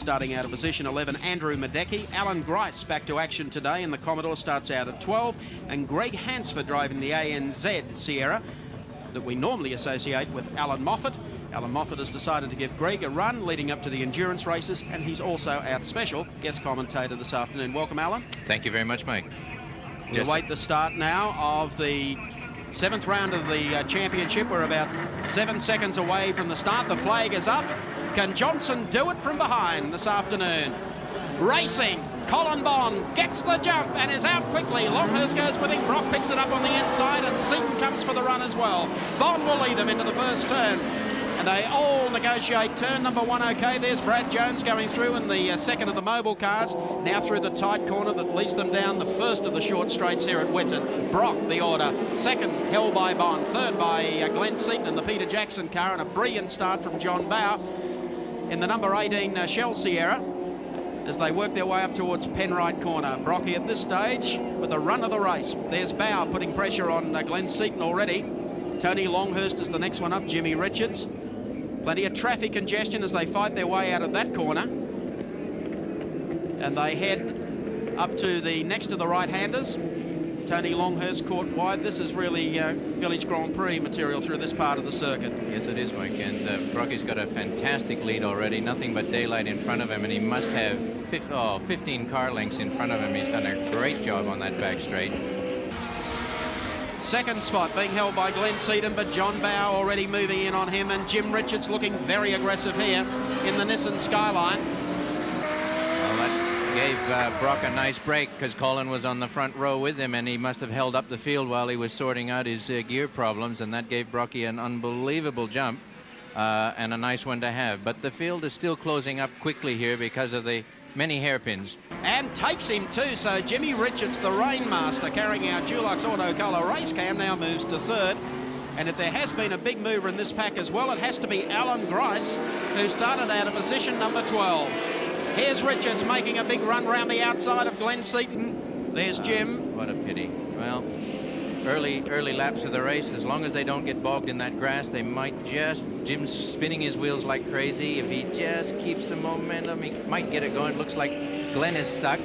Starting out of position 11, Andrew Madecki. Alan Grice back to action today, and the Commodore starts out at 12. And Greg Hansford driving the ANZ Sierra that we normally associate with Alan Moffat. Alan Moffat has decided to give Greg a run leading up to the endurance races, and he's also our special guest commentator this afternoon. Welcome, Alan. Thank you very much, Mike. We await the start now of the 7th round of the championship. We're about 7 seconds away from the start. The flag is up. Can Johnson do it from behind this afternoon? Racing, Colin Bond gets the jump and is out quickly. Longhurst goes with him. Brock picks it up on the inside, and Seaton comes for the run as well. Bond will lead them into the first turn, and they all negotiate turn number 1. Okay, there's Brad Jones going through in the second of the mobile cars. Now through the tight corner that leads them down the first of the short straights here at Winton. Brock, the order. Second, held by Bond. Third by Glenn Seaton in the Peter Jackson car, and a brilliant start from John Bow in the number 18 Shell Sierra as they work their way up towards Penrite corner. Brocky at this stage with the run of the race. There's Bow putting pressure on Glenn Seaton already. Tony Longhurst is the next one up, Jimmy Richards. Plenty of traffic congestion as they fight their way out of that corner. And they head up to the next to the right-handers. Tony Longhurst caught wide. This is really Village Grand Prix material through this part of the circuit. Yes, it is, Mike. And Brocky's got a fantastic lead already. Nothing but daylight in front of him, and he must have 15 car lengths in front of him. He's done a great job on that back straight. Second spot being held by Glenn Seaton, but John Bow already moving in on him, and Jim Richards looking very aggressive here in the Nissan Skyline. Well, that gave Brock a nice break because Colin was on the front row with him, and he must have held up the field while he was sorting out his gear problems, and that gave Brocky an unbelievable jump and a nice one to have. But the field is still closing up quickly here because of the many hairpins. And takes him too, so Jimmy Richards, the Rainmaster, carrying our Dulux Auto Colour race cam, now moves to third. And if there has been a big mover in this pack as well, it has to be Alan Grice, who started out of position number 12. Here's Richards making a big run round the outside of Glenn Seaton. There's Jim. What a pity. Well, early laps of the race, as long as they don't get bogged in that grass, they might just... Jim's spinning his wheels like crazy. If he just keeps the momentum, he might get it going. Looks like Glenn is stuck.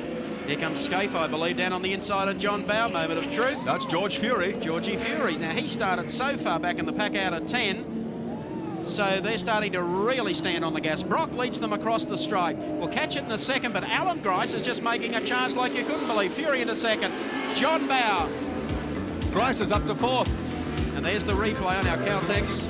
Here comes Skaife, I believe, down on the inside of John Bow. Moment of truth. That's George Fury. Georgie Fury. Now, he started so far back in the pack out of 10. So they're starting to really stand on the gas. Brock leads them across the straight. We'll catch it in a second, but Alan Grice is just making a charge like you couldn't believe. Fury in a second. John Bow. Grice is up to 4th. And there's the replay on our Caltex.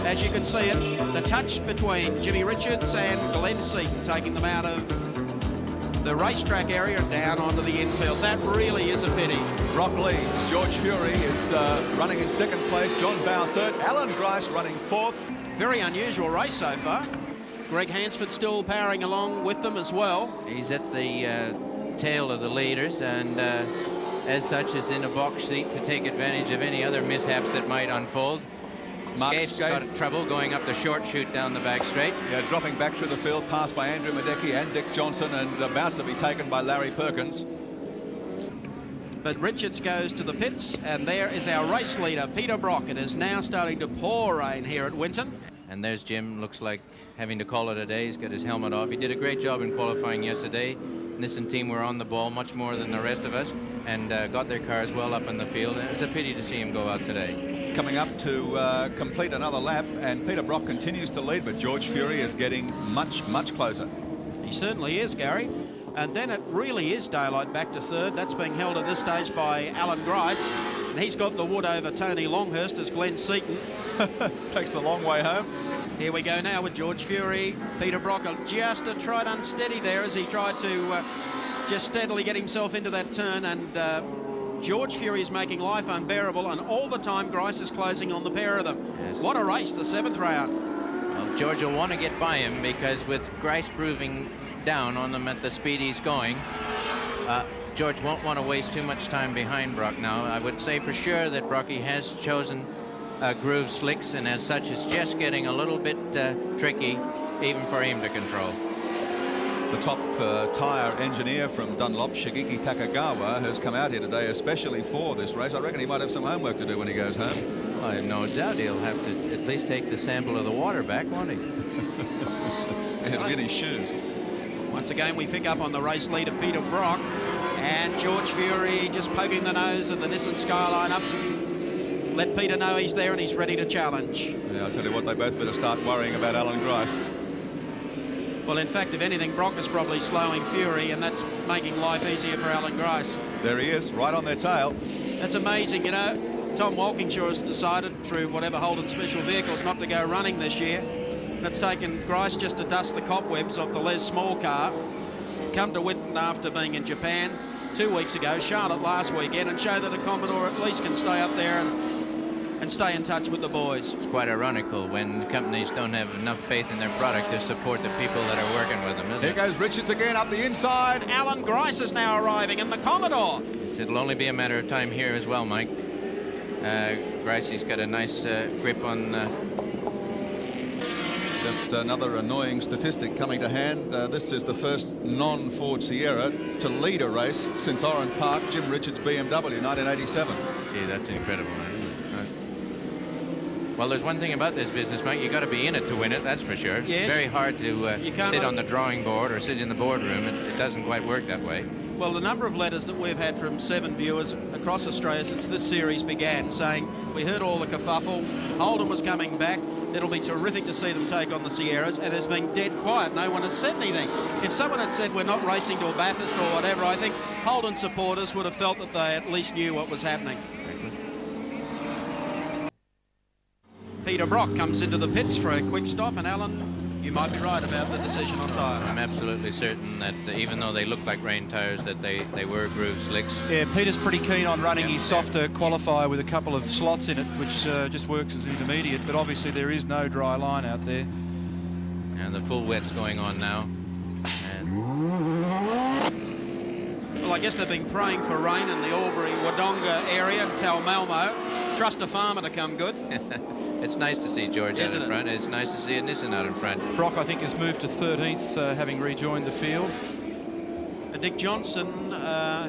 As you can see it, the touch between Jimmy Richards and Glenn Seaton, taking them out of the racetrack area and down onto the infield. That really is a pity. Brock leads. George Fury is running in 2nd place. John Bow 3rd. Alan Grice running 4th. Very unusual race so far. Greg Hansford still powering along with them as well. He's at the tail of the leaders, and as such is in a box seat to take advantage of any other mishaps that might unfold. Skaife's got trouble going up the short chute down the back straight. Yeah, dropping back through the field, passed by Andrew Madecki and Dick Johnson, and about to be taken by Larry Perkins. But Richards goes to the pits, and there is our race leader, Peter Brock. It is now starting to pour rain here at Winton. And there's Jim, looks like having to call it a day. He's got his helmet off. He did a great job in qualifying yesterday. Nissan team were on the ball much more than the rest of us, and got their cars well up in the field. And it's a pity to see him go out today. Coming up to complete another lap, and Peter Brock continues to lead, but George Fury is getting much closer. He certainly is, Gary. And then it really is daylight back to 3rd. That's being held at this stage by Alan Grice. And he's got the wood over Tony Longhurst as Glenn Seaton. Takes the long way home. Here we go now with George Fury. Peter Brock just a trot unsteady there as he tried to just steadily get himself into that turn. And George Fury is making life unbearable. And all the time, Grice is closing on the pair of them. Yes. What a race, the 7th round. Well, George will want to get by him because with Grice proving down on them at the speed he's going, George won't want to waste too much time behind Brock now. I would say for sure that Brocky has chosen groove slicks, and as such is just getting a little bit tricky even for him to control. The top tyre engineer from Dunlop, Shigeki Takagawa, has come out here today especially for this race. I reckon he might have some homework to do when he goes home. Well, I have no doubt he'll have to at least take the sample of the water back, won't he? It'll get his shoes. Once again, we pick up on the race leader, Peter Brock, and George Fury just poking the nose of the Nissan Skyline up. Let Peter know he's there and he's ready to challenge. Yeah, I'll tell you what, they both better start worrying about Alan Grice. Well, in fact, if anything, Brock is probably slowing Fury, and that's making life easier for Alan Grice. There he is, right on their tail. That's amazing, you know. Tom Walkinshaw has decided through whatever Holden special vehicles not to go running this year. That's taken Grice just to dust the cobwebs off the Les Small car. Come to Winton after being in Japan 2 weeks ago, Charlotte last weekend, and show that a Commodore at least can stay up there and stay in touch with the boys. It's quite ironical when companies don't have enough faith in their product to support the people that are working with them, isn't Here it? goes Richards again up the inside. Alan Grice is now arriving in the Commodore. It'll only be a matter of time here as well, Mike. Gricey's got a nice grip on... Just another annoying statistic coming to hand. This is the first non-Ford Sierra to lead a race since Oran Park, Jim Richards' BMW, 1987. Gee, that's incredible, man. Well, there's one thing about this business, Mike. You got to be in it to win it, that's for sure. Yes. Very hard to sit on the drawing board or sit in the boardroom. It doesn't quite work that way. Well, the number of letters that we've had from 7 viewers across Australia since this series began saying, we heard all the kerfuffle, Holden was coming back, it'll be terrific to see them take on the Sierras, and there's been dead quiet. No one has said anything. If someone had said we're not racing to a Bathurst or whatever, I think Holden supporters would have felt that they at least knew what was happening. Peter Brock comes into the pits for a quick stop, and Alan, you might be right about the decision on tyre. I'm absolutely certain that even though they look like rain tyres, that they were groove slicks. Yeah, Peter's pretty keen on running his softer qualifier with a couple of slots in it, which just works as intermediate, but obviously there is no dry line out there. And the full wet's going on now. And Well, I guess they've been praying for rain in the Albury-Wodonga area, Talmalmo. Trust a farmer to come good. it's nice to see George out in front. It's nice to see a Nissan out in front. Brock, I think, has moved to 13th, having rejoined the field. Dick Johnson,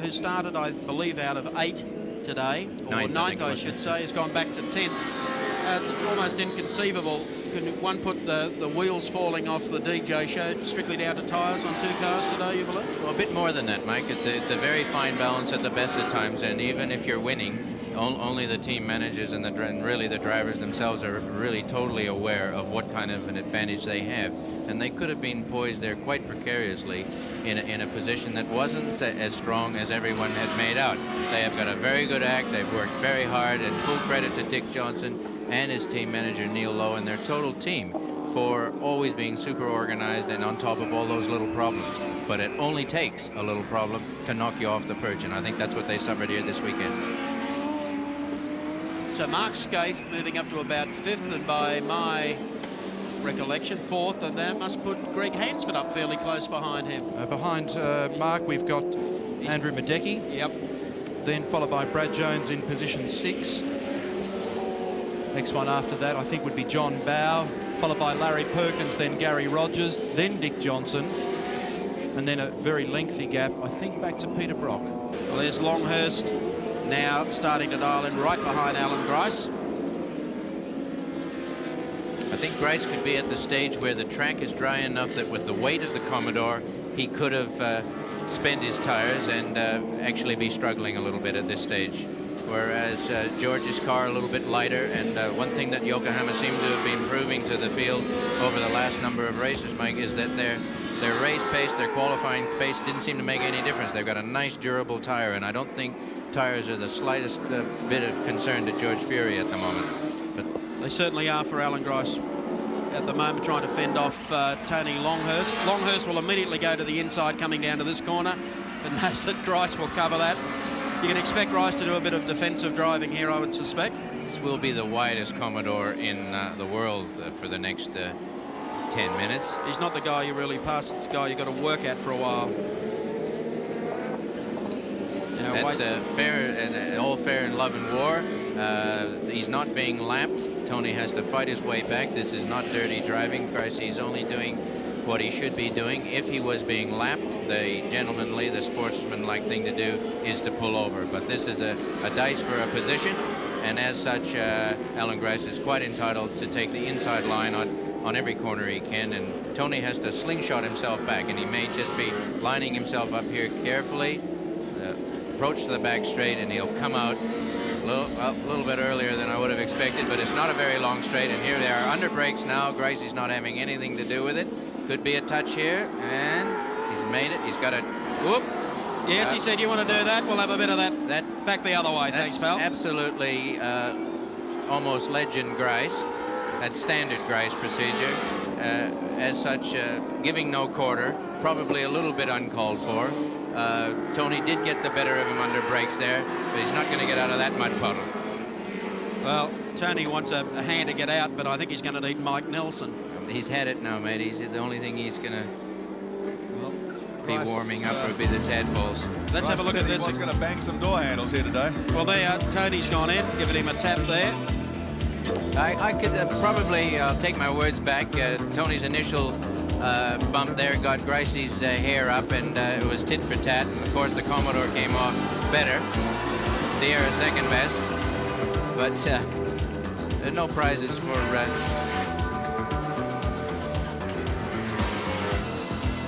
who started, I believe, out of 8 today, or ninth, I should say, has gone back to 10th. It's almost inconceivable. Can one put the wheels falling off the DJ show strictly down to tyres on 2 cars today, you believe? Well, a bit more than that, Mike. It's a very fine balance at the best of times, and even if you're winning, only the team managers and really the drivers themselves are really totally aware of what kind of an advantage they have. And they could have been poised there quite precariously in a position that wasn't as strong as everyone had made out. They have got a very good act. They've worked very hard, and full credit to Dick Johnson and his team manager Neil Lowe and their total team for always being super organized and on top of all those little problems. But it only takes a little problem to knock you off the perch, and I think that's what they suffered here this weekend. So Mark Skaife moving up to about 5th, and by my recollection 4th, and that must put Greg Hansford up fairly close behind him. Behind Mark, we've got Andrew Madecki. Yep. Then followed by Brad Jones in position 6. Next one after that, I think, would be John Bowe, followed by Larry Perkins, then Gary Rogers, then Dick Johnson, and then a very lengthy gap, I think, back to Peter Brock. Well, there's Longhurst now starting to dial in right behind Alan Grice. I think Grice could be at the stage where the track is dry enough that with the weight of the Commodore, he could have spent his tires and actually be struggling a little bit at this stage. Whereas George's car a little bit lighter, and one thing that Yokohama seemed to have been proving to the field over the last number of races, Mike, is that their race pace, their qualifying pace didn't seem to make any difference. They've got a nice durable tire, and I don't think tires are the slightest bit of concern to George Fury at the moment. But they certainly are for Alan Grice at the moment, trying to fend off Tony Longhurst. Longhurst will immediately go to the inside coming down to this corner, but knows that Grice will cover that. You can expect Grice to do a bit of defensive driving here, I would suspect. This will be the widest Commodore in the world for the next 10 minutes. He's not the guy you really pass, it's the guy you've got to work at for a while. You know, that's fair, and all fair in love and war. He's not being lapped. Tony has to fight his way back. This is not dirty driving. Grice, he's only doing what he should be doing. If he was being lapped, the gentlemanly, the sportsman-like thing to do is to pull over. But this is a dice for a position, and as such, Alan Grice is quite entitled to take the inside line on every corner he can, and Tony has to slingshot himself back, and he may just be lining himself up here carefully, approach to the back straight, and he'll come out a little bit earlier than I would have expected, but it's not a very long straight, and here they are under brakes now. Gracie's not having anything to do with it. Could be a touch here, and he's made it. He's got a whoop. Yes, he said, you want to do that? We'll have a bit of that. That's back the other way. Thanks, pal. Absolutely almost legend Grace. That's standard Grace procedure. As such, giving no quarter, probably a little bit uncalled for. Tony did get the better of him under brakes there, but he's not going to get out of that mud puddle. Well, Tony wants a hand to get out, but I think he's going to need Mike Nelson. He's had it now, mate. The only thing he's going to be warming up would be the tadpoles. Let's have a look at this. He's going to bang some door handles here today. Well, there, Tony's gone in, giving him a tap there. I could probably take my words back. Tony's initial bump there got Gracie's hair up, and it was tit for tat. And of course, the Commodore came off better. Sierra second best, but no prizes for.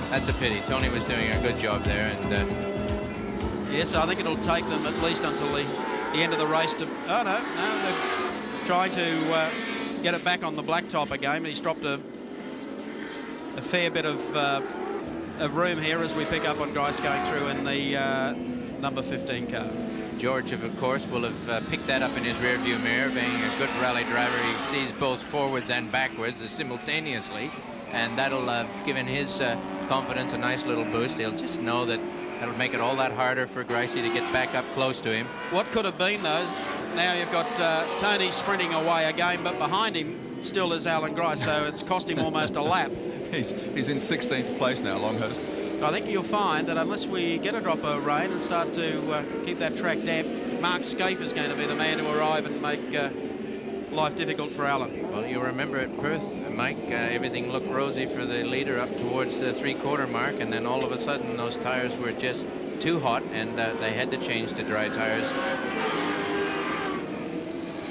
That's a pity. Tony was doing a good job there, and yes, I think it'll take them at least until the end of the race to. Oh no, they're trying to get it back on the blacktop again. He's dropped a fair bit of room here as we pick up on guys going through in the number 15 car. George, of course, will have picked that up in his rearview mirror. Being a good rally driver, he sees both forwards and backwards simultaneously, and that'll have given his confidence a nice little boost. He'll just know that that'll make it all that harder for Gracie to get back up close to him. What could have been, though, now you've got Tony sprinting away again, but behind him still is Alan Grice, so it's cost him almost a lap. He's in 16th place now, Longhurst. I think you'll find that unless we get a drop of rain and start to keep that track damp, Mark Skaife is going to be the man to arrive and make life difficult for Alan. Well, you remember at Perth, Mike, everything looked rosy for the leader up towards the three-quarter mark, and then all of a sudden those tires were just too hot, and they had to change to dry tires.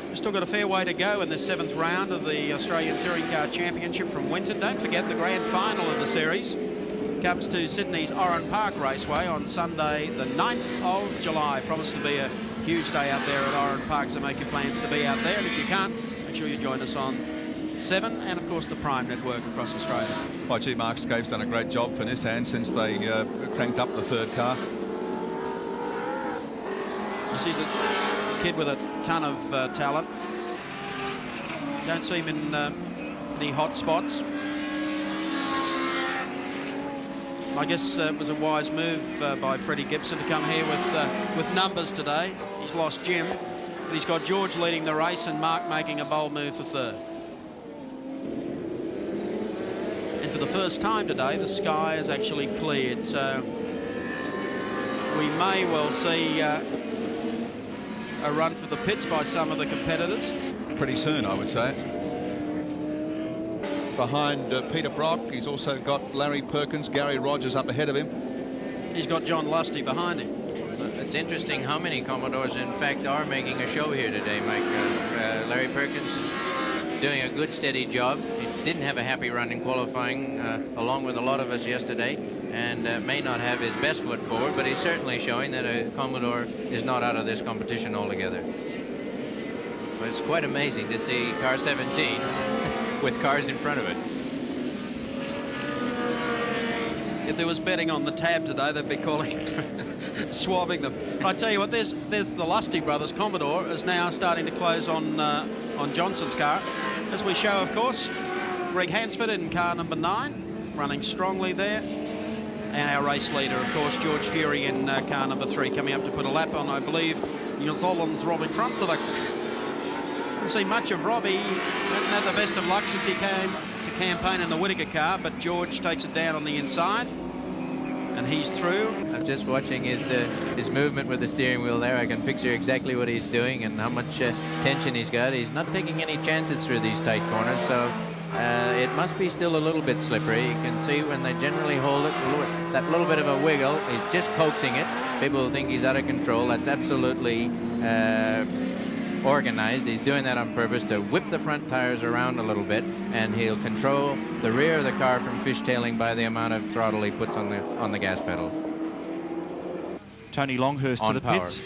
We've still got a fair way to go in the 7th round of the Australian Touring Car Championship from Winton. Don't forget the grand final of the series comes to Sydney's Oran Park Raceway on Sunday, the 9th of July. Promised to be a huge day out there at Oran Park, so make your plans to be out there. And if you can't, make sure you join us on 7 and, of course, the Prime Network across Australia. Well, gee, Mark Skaife's done a great job for Nissan since they cranked up the 3rd car. This is a kid with a ton of talent. Don't see him in any hot spots. I guess it was a wise move by Freddie Gibson to come here with numbers today. He's lost Jim, but he's got George leading the race and Mark making a bold move for 3rd. And for the first time today, the sky is actually cleared, so we may well see a run for the pits by some of the competitors. Pretty soon, I would say. Behind Peter Brock, he's also got Larry Perkins, Gary Rogers up ahead of him. He's got John Lusty behind him. It's interesting how many Commodores, in fact, are making a show here today, Mike. Larry Perkins doing a good, steady job. He didn't have a happy run in qualifying, along with a lot of us yesterday, and may not have his best foot forward, but he's certainly showing that a Commodore is not out of this competition altogether. But it's quite amazing to see car 17 with cars in front of it. If there was betting on the tab today, they'd be calling, swabbing them. I tell you what, there's the Lusty brothers. Commodore is now starting to close on Johnson's car. As we show, of course, Greg Hansford in car number 9, running strongly there. And our race leader, of course, George Fury in car number 3, coming up to put a lap on, I believe. New Zealand's Robbie front to the... Didn't see much of Robbie. Hasn't had the best of luck since he came to campaign in the Whittaker car, but George takes it down on the inside, and he's through. I'm just watching his movement with the steering wheel there. I can picture exactly what he's doing and how much tension he's got. He's not taking any chances through these tight corners, so it must be still a little bit slippery. You can see when they generally hold it, that little bit of a wiggle, he's just coaxing it. People think he's out of control. That's absolutely organized. He's doing that on purpose to whip the front tires around a little bit, and he'll control the rear of the car from fishtailing by the amount of throttle he puts on the gas pedal. Tony Longhurst to the pits.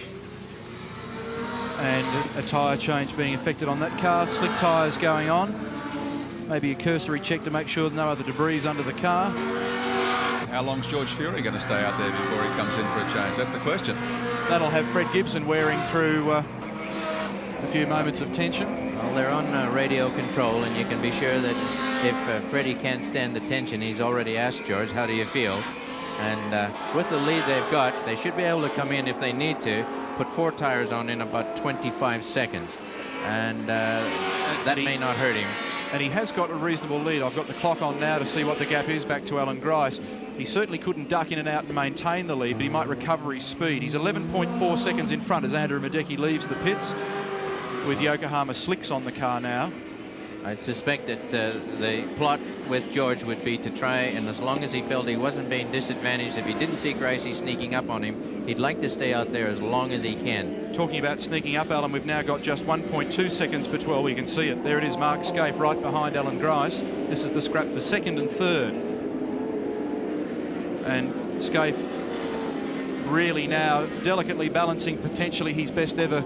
And a tyre change being effected on that car. Slick tyres going on. Maybe a cursory check to make sure no other debris is under the car. How long's George Fury going to stay out there before he comes in for a change? That's the question. That'll have Fred Gibson wearing through a few moments of tension. Well, they're on radio control, and you can be sure that if Freddie can't stand the tension, he's already asked George, how do you feel? And with the lead they've got, they should be able to come in if they need to, put 4 tires on in about 25 seconds. And that may not hurt him. And he has got a reasonable lead. I've got the clock on now to see what the gap is back to Alan Grice. He certainly couldn't duck in and out and maintain the lead, but he might recover his speed. He's 11.4 seconds in front as Andrew Madecki leaves the pits, with Yokohama slicks on the car now. I'd suspect that the plot with George would be to try, and as long as he felt he wasn't being disadvantaged, if he didn't see Gricey sneaking up on him, he'd like to stay out there as long as he can. Talking about sneaking up, Alan, we've now got just 1.2 seconds per 12. You can see it. There it is, Mark Skaife right behind Alan Grice. This is the scrap for second and third. And Skaife really now delicately balancing potentially his best ever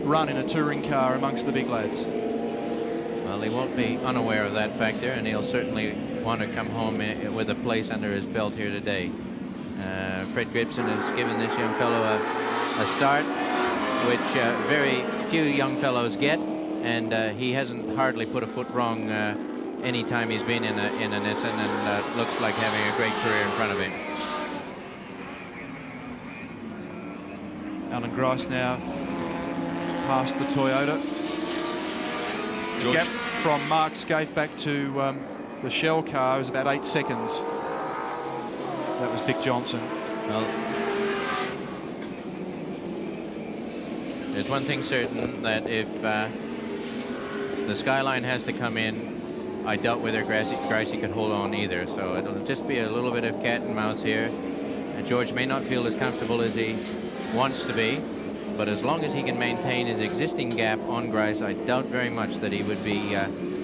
run in a touring car amongst the big lads. Well, he won't be unaware of that factor, and he'll certainly want to come home with a place under his belt here today. Fred Gibson has given this young fellow a start, which very few young fellows get, and he hasn't hardly put a foot wrong any time he's been in a Nissan, and looks like having a great career in front of him. Alan Grice now past the Toyota. George. Gap from Mark Skaife back to the Shell car is about 8 seconds. That was Dick Johnson. Well, there's one thing certain, that if the Skyline has to come in, I doubt whether Gricey could hold on either. So it'll just be a little bit of cat and mouse here. George may not feel as comfortable as he wants to be, but as long as he can maintain his existing gap on Grice, I doubt very much that he would be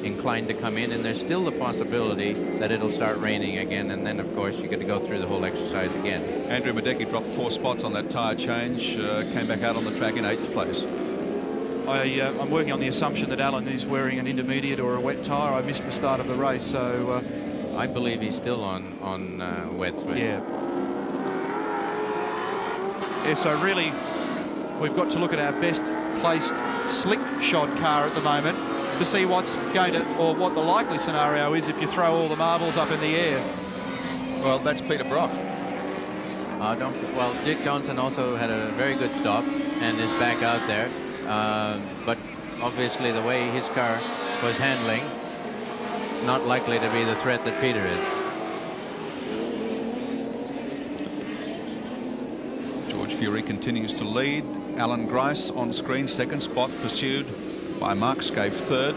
inclined to come in. And there's still the possibility that it'll start raining again, and then of course you got to go through the whole exercise again. Andrew Madecki dropped 4 spots on that tyre change, came back out on the track in 8th place. I'm working on the assumption that Alan is wearing an intermediate or a wet tyre. I missed the start of the race, so I believe he's still on wets. Yeah. Yeah, so really we've got to look at our best placed slick shod car at the moment to see what's going to, or what the likely scenario is if you throw all the marbles up in the air. Well, that's Peter Brock. Well, Dick Johnson also had a very good stop and is back out there. But obviously the way his car was handling, not likely to be the threat that Peter is. George Fury continues to lead. Alan Grice on screen, 2nd spot, pursued by Mark Skaife, 3rd.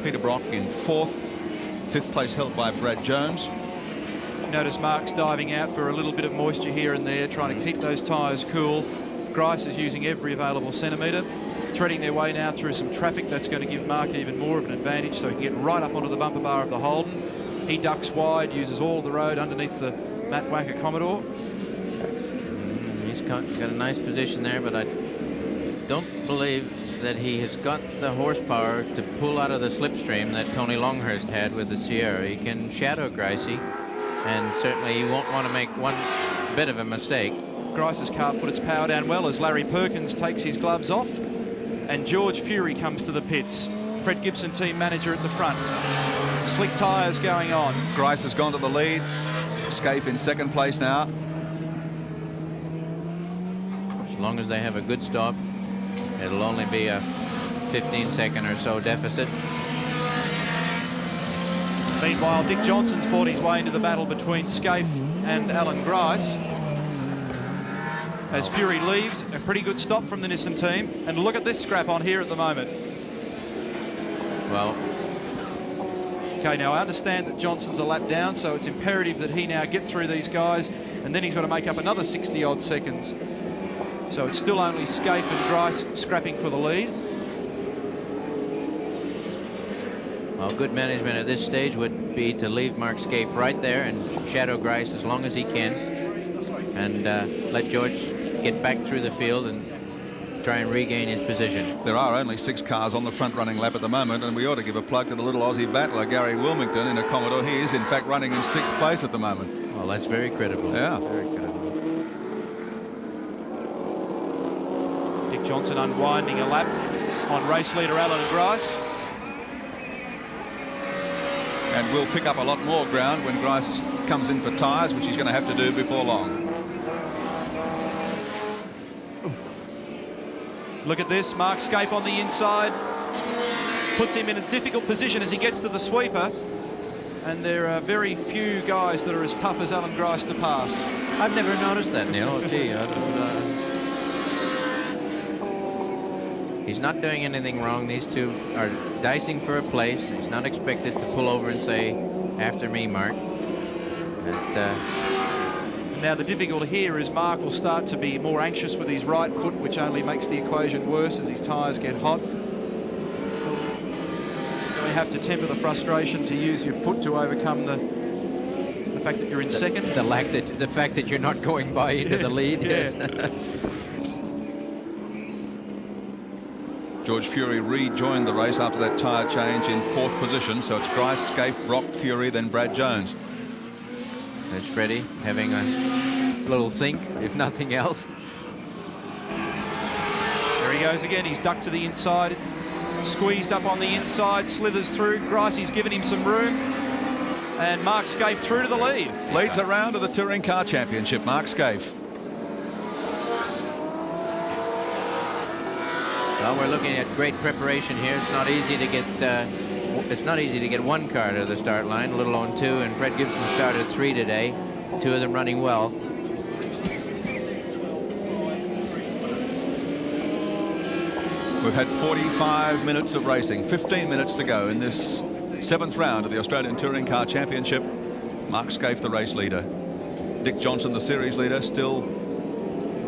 Peter Brock in 4th. 5th place held by Brad Jones. Notice Mark's diving out for a little bit of moisture here and there, trying to keep those tyres cool. Grice is using every available centimetre, threading their way now through some traffic. That's going to give Mark even more of an advantage, so he can get right up onto the bumper bar of the Holden. He ducks wide, uses all of the road underneath the Matt Wacker Commodore. He's got a nice position there, but I don't believe that he has got the horsepower to pull out of the slipstream that Tony Longhurst had with the Sierra. He can shadow Gricey, and certainly he won't want to make one bit of a mistake. Grice's car put its power down well as Larry Perkins takes his gloves off, and George Fury comes to the pits. Fred Gibson, team manager, at the front. Slick tyres going on. Grice has gone to the lead. Skaife in 2nd place now. As long as they have a good stop, it'll only be a 15-second or so deficit. Meanwhile, Dick Johnson's fought his way into the battle between Skaife and Alan Grice. As Fury leaves, a pretty good stop from the Nissan team. And look at this scrap on here at the moment. Well, okay, now I understand that Johnson's a lap down, so it's imperative that he now get through these guys, and then he's got to make up another 60-odd seconds. So it's still only Skaife and Grice scrapping for the lead. Well, good management at this stage would be to leave Mark Skaife right there and shadow Grice as long as he can, and let George get back through the field and try and regain his position. There are only 6 cars on the front running lap at the moment, and we ought to give a plug to the little Aussie battler, Gary Wilmington, in a Commodore. He is, in fact, running in 6th place at the moment. Well, that's very credible. Yeah. Very credible. Dick Johnson unwinding a lap on race leader Alan Grice. And will pick up a lot more ground when Grice comes in for tyres, which he's going to have to do before long. Look at this, Mark Skaife on the inside. Puts him in a difficult position as he gets to the sweeper. And there are very few guys that are as tough as Alan Grice to pass. I've never noticed that, Neil. Oh, gee, he's not doing anything wrong. These two are dicing for a place. He's not expected to pull over and say, "After me, Mark." Now the difficulty here is Mark will start to be more anxious with his right foot, which only makes the equation worse as his tyres get hot. You have to temper the frustration to use your foot to overcome the fact that you're in second. The fact that you're not going by into the lead. Yes. George Fury rejoined the race after that tyre change in 4th position. So it's Grice, Skaife, Brock, Fury, then Brad Jones. There's Freddie having a little think, if nothing else. There he goes again. He's ducked to the inside, squeezed up on the inside, slithers through. Grice, he's given him some room. And Mark Skaife through to the lead. Leads a round of the Touring Car Championship, Mark Skaife. Well, we're looking at great preparation here. It's not easy to get one car to the start line, let alone 2. And Fred Gibson started 3 today, 2 of them running well. We've had 45 minutes of racing, 15 minutes to go in this 7th round of the Australian Touring Car Championship. Mark Skaife, the race leader. Dick Johnson, the series leader, still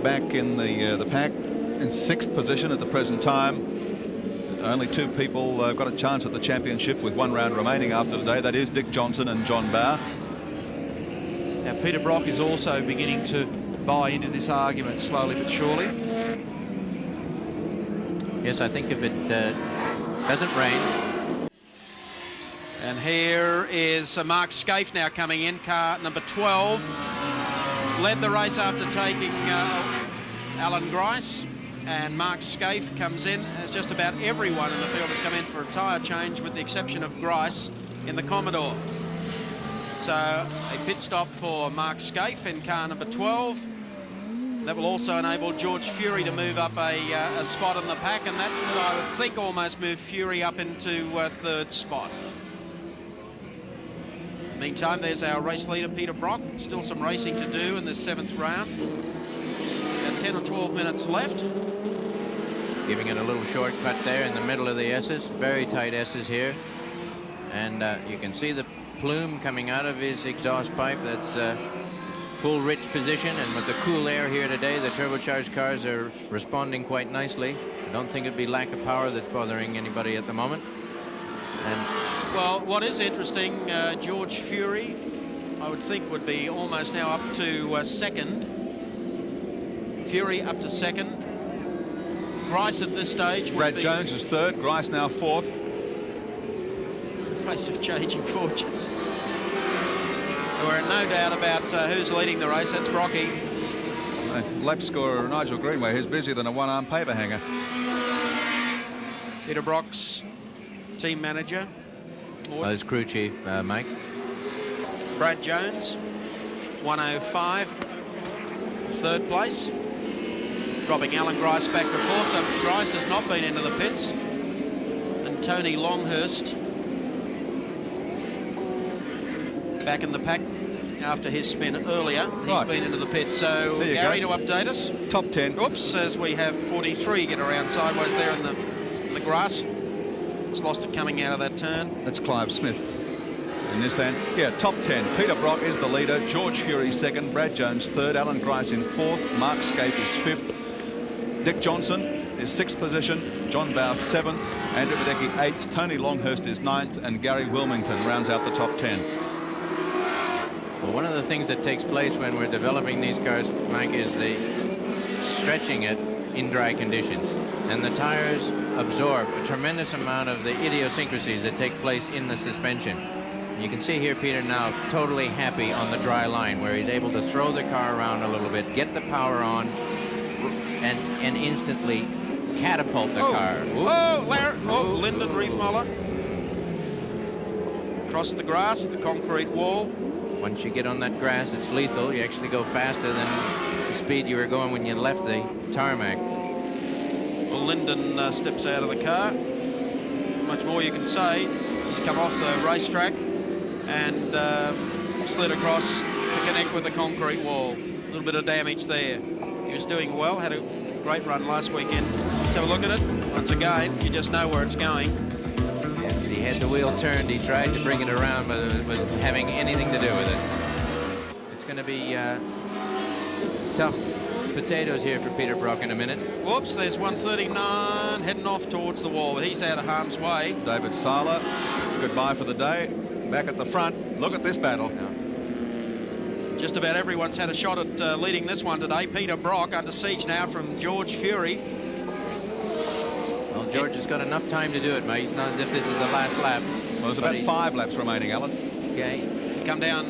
back in the pack in 6th position at the present time. Only 2 people got a chance at the championship with 1 round remaining after today. That is Dick Johnson and John Bowe. Now Peter Brock is also beginning to buy into this argument slowly but surely. Yes, I think if it doesn't rain. And here is Mark Skaife now coming in, car number 12. Led the race after taking Alan Grice. And Mark Skaife comes in as just about everyone in the field has come in for a tyre change with the exception of Grice in the Commodore. So a pit stop for Mark Skaife in car number 12. That will also enable George Fury to move up a spot in the pack, and that will, I would think, almost move Fury up into 3rd spot. Meantime, there's our race leader, Peter Brock. Still some racing to do in this 7th round. About 10 or 12 minutes left. Giving it a little shortcut there in the middle of the S's. Very tight S's here. And you can see the plume coming out of his exhaust pipe. That's full rich position, and with the cool air here today, the turbocharged cars are responding quite nicely. I don't think it'd be lack of power that's bothering anybody at the moment. And well, what is interesting, George Fury, I would think, would be almost now up to 2nd. Fury up to 2nd. Grice at this stage would Brad be Jones is 3rd, Grice now 4th. Place of changing fortunes. We're in no doubt about who's leading the race. That's Brocky. Lap scorer Nigel Greenway, who's busier than a one-arm paper hanger. Peter Brock's team manager. his crew chief, Mike. Brad Jones, 105, 3rd place. Dropping Alan Grice back to 4th. So Grice has not been into the pits. And Tony Longhurst back in the pack after his spin earlier. He's been into the pit. So Gary, to update us. Top 10. Oops, as we have 43 get around sideways there in the grass. He's lost it coming out of that turn. That's Clive Smith in Nissan. Yeah, top 10. Peter Brock is the leader. George Fury 2nd. Brad Jones 3rd. Alan Grice in 4th. Mark Skaife is 5th. Dick Johnson is 6th position, John Bow 7th, Andrew Badecki 8th, Tony Longhurst is 9th, and Gary Wilmington rounds out the top 10. Well, one of the things that takes place when we're developing these cars, Mike, is the stretching it in dry conditions. And the tires absorb a tremendous amount of the idiosyncrasies that take place in the suspension. You can see here Peter now totally happy on the dry line, where he's able to throw the car around a little bit, get the power on, and instantly catapult the car. Lyndon Riefmuller. Across the grass, the concrete wall. Once you get on that grass, it's lethal. You actually go faster than the speed you were going when you left the tarmac. Well, Lyndon steps out of the car. Much more you can say. He's come off the racetrack and slid across to connect with the concrete wall. A little bit of damage there. He was doing well, had a great run last weekend. Let's have a look at it. Once again, you just know where it's going. Yes, he had the wheel turned. He tried to bring it around, but it was having anything to do with it. It's going to be tough potatoes here for Peter Brock in a minute. Whoops, there's 139 heading off towards the wall. He's out of harm's way. David Sala, goodbye for the day. Back at the front. Look at this battle. Just about everyone's had a shot at leading this one today. Peter Brock under siege now from George Fury. Well, George has got enough time to do it, mate. It's not as if this is the last lap. Well, there's about 5 laps remaining, Alan. Okay. Come down.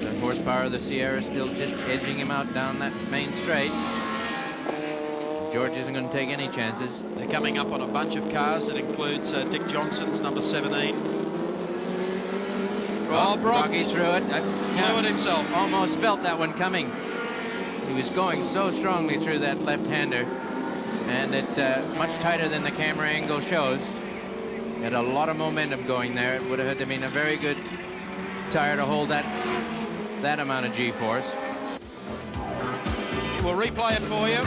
The horsepower of the Sierra still just edging him out down that main straight. George isn't going to take any chances. They're coming up on a bunch of cars. It includes Dick Johnson's number 17. Oh, Brocky threw it. Blew it himself. Almost felt that one coming. He was going so strongly through that left-hander, and it's much tighter than the camera angle shows. Had a lot of momentum going there. It would have had to been a very good tire to hold that amount of G-force. We'll replay it for you.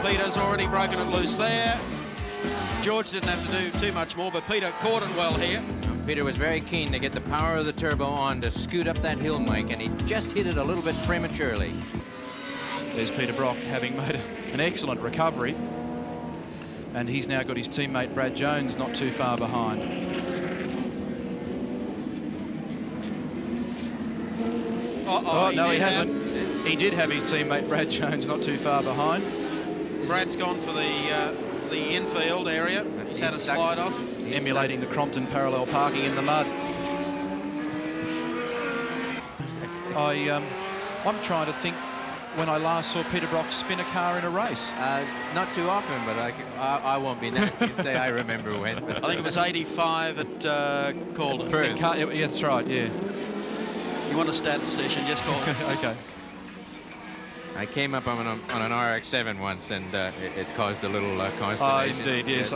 Peter's already broken it loose there. George didn't have to do too much more, but Peter caught it well here. Peter was very keen to get the power of the turbo on to scoot up that hill, Mike, and he just hit it a little bit prematurely. There's Peter Brock having made an excellent recovery, and he's now got his teammate Brad Jones not too far behind. Oh, no, he hasn't. He did have his teammate Brad Jones not too far behind. Brad's gone for the infield area. He's had a slide off. Emulating the Crompton parallel parking in the mud. I'm trying to think when I last saw Peter Brock spin a car in a race. Not too often, but I won't be nasty and say I remember when. I think it was 85 at Calder. Yeah, that's right, yeah. You want a statistician, just call it. Okay. I came up on an RX-7 once, and it caused a little consternation. Oh, indeed, yes.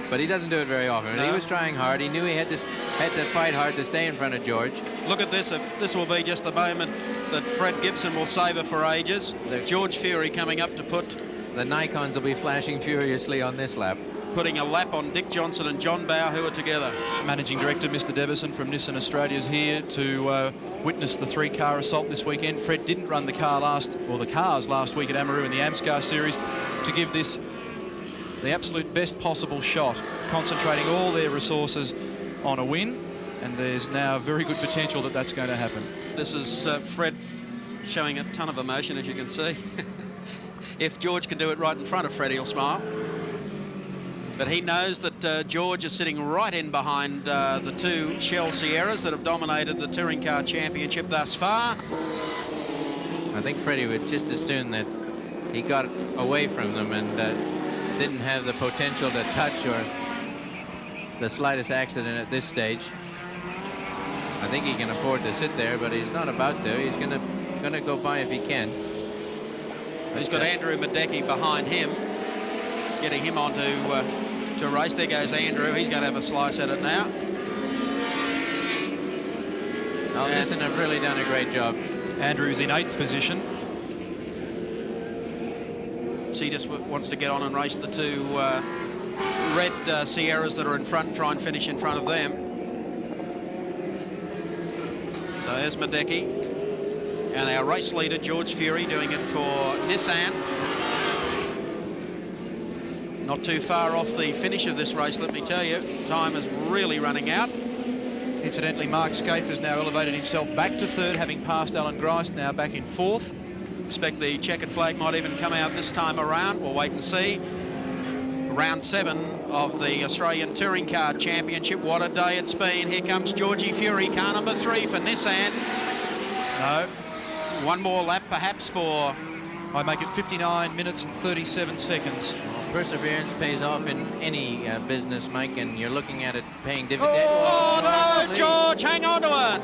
But he doesn't do it very often. No. He was trying hard. He knew he had to fight hard to stay in front of George. Look at this. This will be just the moment that Fred Gibson will savour for ages. George Fury coming up to put... The Nikons will be flashing furiously on this lap. Putting a lap on Dick Johnson and John Bow, who are together. Managing Director Mr. Devison from Nissan Australia is here to witness the 3-car assault this weekend. Fred didn't run the cars last week at Amaru in the AMSCAR series to give this the absolute best possible shot, concentrating all their resources on a win, and there's now very good potential that that's going to happen. This is Fred showing a ton of emotion, as you can see. If George can do it right in front of Fred, he'll smile. But he knows that George is sitting right in behind the 2 Shell Sierras that have dominated the Touring Car Championship thus far. I think Freddie would just as soon that he got away from them and didn't have the potential to touch or the slightest accident at this stage. I think he can afford to sit there, but he's not about to. He's gonna go by if he can. He's got Andrew Madecki behind him, getting him onto to race. There goes Andrew. He's going to have a slice at it now. Oh, Nissan have really done a great job. Andrew's in 8th position. So he just wants to get on and race the 2 red Sierras that are in front, try and finish in front of them. So there's Madecki. And our race leader, George Fury, doing it for Nissan. Not too far off the finish of this race, let me tell you. Time is really running out. Incidentally, Mark Skaife has now elevated himself back to third, having passed Alan Grice, now back in fourth. Expect the checkered flag might even come out this time around. We'll wait and see. Round 7 of the Australian Touring Car Championship. What a day it's been. Here comes Georgie Fury, car number 3 for Nissan. No. One more lap perhaps for... I make it 59 minutes and 37 seconds. Perseverance pays off in any business, Mike, and you're looking at it paying dividends. Oh, no, George, hang on to it.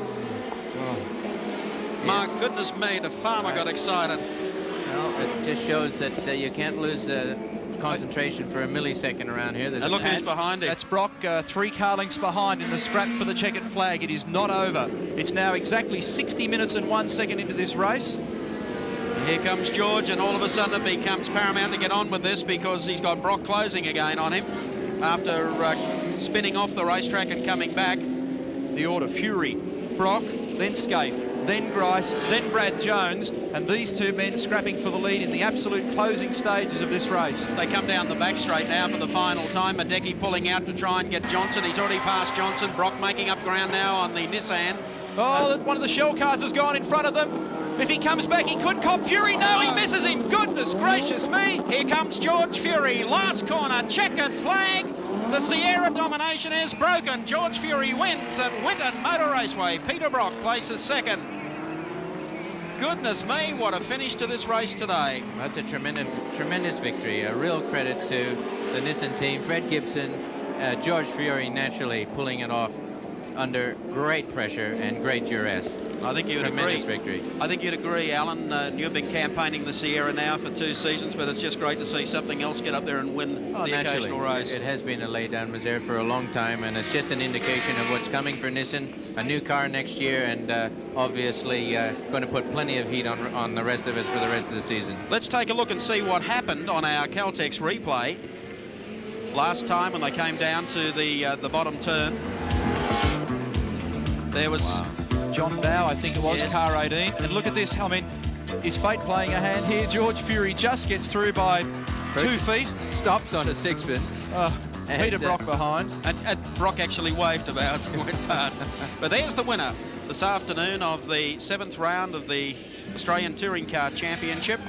My goodness me, the farmer got excited. Well, it just shows that you can't lose concentration for a millisecond around here. There's And a look who's patch. behind him. That's Brock, 3 car lengths behind in the scrap for the checkered flag. It is not over. It's now exactly 60 minutes and 1 second into this race. Here comes George, and all of a sudden it becomes paramount to get on with this because he's got Brock closing again on him after spinning off the racetrack and coming back. The order: Fury, Brock, then Skaife, then Grice, then Brad Jones, and these 2 men scrapping for the lead in the absolute closing stages of this race. They come down the back straight now for the final time. Madecki pulling out to try and get Johnson. He's already passed Johnson. Brock making up ground now on the Nissan. Oh, one of the shell cars has gone in front of them. If he comes back, he could cop Fury. No, he misses him. Goodness gracious me. Here comes George Fury. Last corner, checkered flag. The Sierra domination is broken. George Fury wins at Winton Motor Raceway. Peter Brock places second. Goodness me, what a finish to this race today. That's a tremendous victory. A real credit to the Nissan team. Fred Gibson, George Fury naturally pulling it off under great pressure and great duress. I think you'd Tremendous agree. victory. I think you'd agree, Alan. You've been campaigning the Sierra now for 2 seasons, but it's just great to see something else get up there and win the occasional race. It has been a lay-down reserve for a long time, and it's just an indication of what's coming for Nissan. A new car next year, and obviously going to put plenty of heat on the rest of us for the rest of the season. Let's take a look and see what happened on our Caltex replay last time when they came down to the bottom turn. There was... John Dow, I think it was, Yes. car 18. And look at this. I mean, is fate playing a hand here? George Fury just gets through by 2 feet. Stops on a sixpence. Peter Brock behind. And Brock actually waved to us. He went past. But there's the winner this afternoon of the 7th round of the Australian Touring Car Championship.